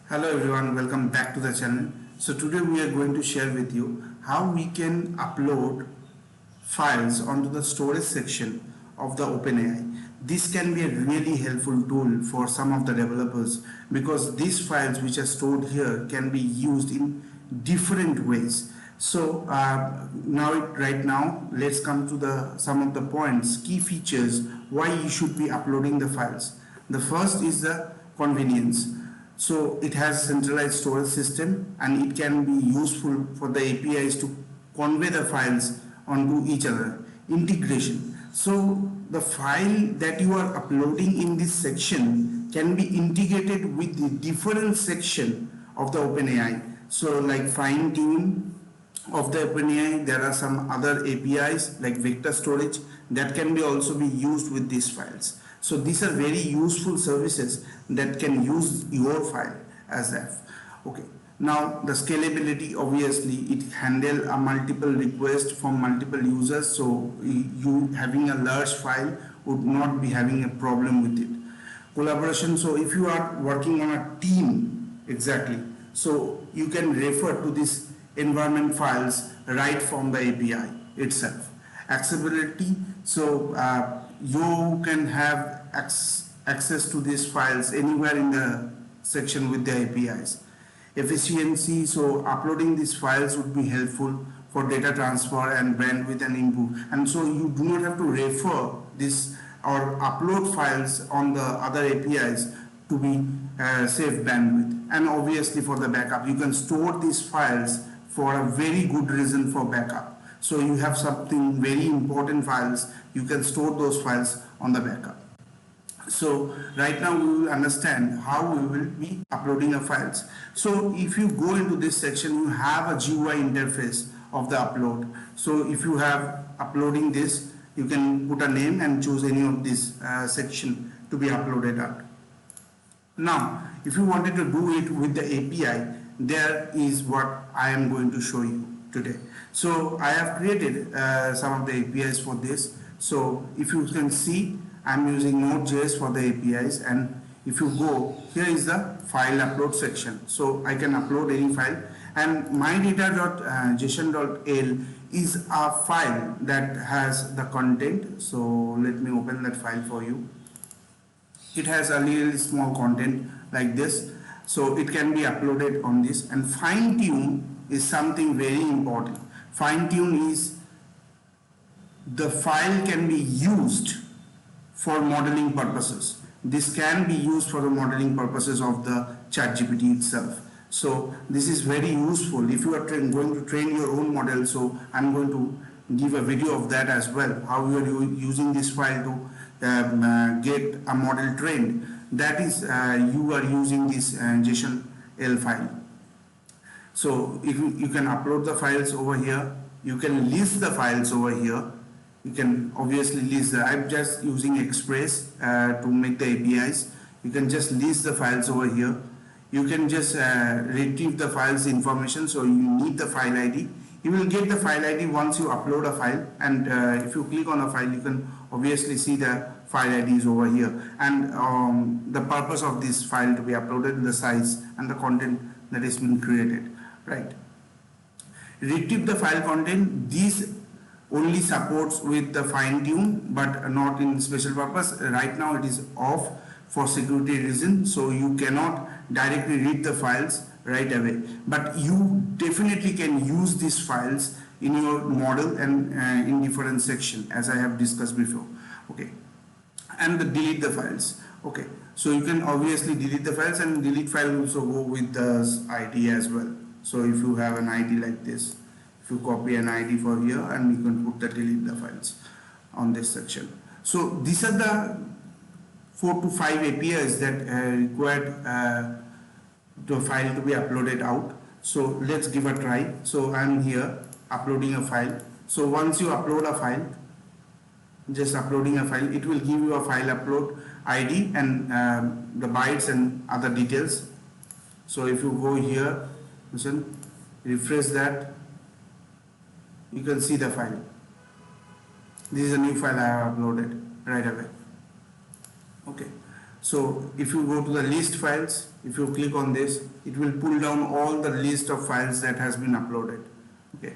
Hello everyone, welcome back to the channel. So today we are going to share with you how we can upload files onto the storage section of the OpenAI. This can be a really helpful tool for some of the developers because these files which are stored here can be used in different ways. So right now let's come to the some of the points, key features why you should be uploading the files. The first is the convenience. So it has centralized storage system and it can be useful for the APIs to convey the files onto each other. Integration. So the file that you are uploading in this section can be integrated with the different section of the OpenAI. So like fine tune of the OpenAI, there are some other APIs like vector storage that can be also be used with these files. So these are very useful services that can use your file as F. Okay. Now the scalability, obviously it handle a multiple request from multiple users, so you having a large file would not be having a problem with it. Collaboration, so if you are working on a team, exactly, so you can refer to this environment files right from the API itself. Accessibility, so you can have access to these files anywhere in the section with the APIs. Efficiency, so uploading these files would be helpful for data transfer and bandwidth and input, and so you do not have to refer this or upload files on the other APIs to be save bandwidth. And obviously for the backup, you can store these files for a very good reason for backup. So you have something very important files, you can store those files on the backup. So right now we will understand how we will be uploading our files. So if you go into this section, you have a GUI interface of the upload. So if you have uploading this, you can put a name and choose any of this section to be uploaded out. Now if you wanted to do it with the API, there is what I am going to show you today. So I have created some of the APIs for this. So if you can see, I'm using Node.js for the APIs, and if you go, here is the file upload section. So I can upload any file, and my data.json.l is a file that has the content. So let me open that file for you. It has a little small content like this, so it can be uploaded on this. And fine tune is something very important. Fine tune is the file can be used for modeling purposes. This can be used for the modeling purposes of the ChatGPT itself. So this is very useful if you are going to train your own model. So I'm going to give a video of that as well, how you are using this file to get a model trained. That is you are using this JSON-L file. So if you can upload the files over here, you can list the files over here. You can obviously list I'm just using Express to make the APIs. You can just list the files over here. You can just retrieve the files information, so you need the file ID. You will get the file ID once you upload a file, and if you click on a file, you can obviously see the file ID is over here, and the purpose of this file to be uploaded, the size and the content that is being created, right? Retrieve the file content. These only supports with the fine tune but not in special purpose. Right now it is off for security reasons, so you cannot directly read the files right away, but you definitely can use these files in your model and in different section as I have discussed before. Okay, and delete the files. Okay, so you can obviously delete the files, and delete file also go with the ID as well. So if you have an ID like this, if you copy an ID for here, and you can put the delete the files on this section. So these are the 4 to 5 APIs that required the file to be uploaded out. So let's give a try. So I'm here uploading a file. So once you upload a file, just uploading a file, it will give you a file upload ID and the bytes and other details. So if you go here, listen, refresh that, you can see the file. This is a new file I have uploaded right away. Okay, So if you go to the list files, if you click on this, it will pull down all the list of files that has been uploaded. Okay,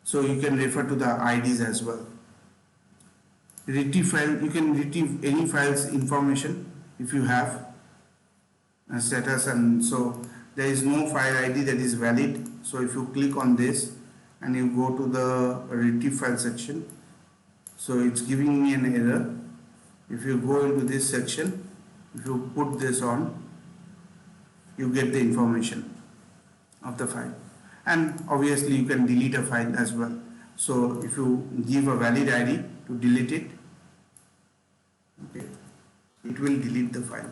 so you can refer to the IDs as well. Retrieve file, you can retrieve any files information if you have a status, and so there is no file ID that is valid. So if you click on this and you go to the retrieve file section, so it's giving me an error. If you go into this section, if you put this on, you get the information of the file, and obviously you can delete a file as well. So if you give a valid ID to delete it, okay, it will delete the file.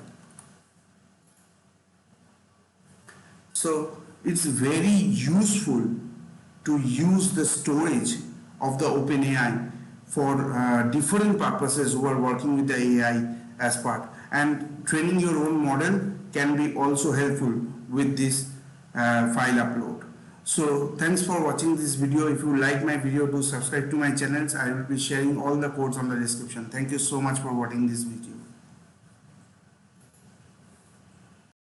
So it's very useful to use the storage of the OpenAI for different purposes who are working with the AI as part, and training your own model can be also helpful with this file upload. So thanks for watching this video. If you like my video, do subscribe to my channels. I will be sharing all the codes on the description. Thank you so much for watching this video.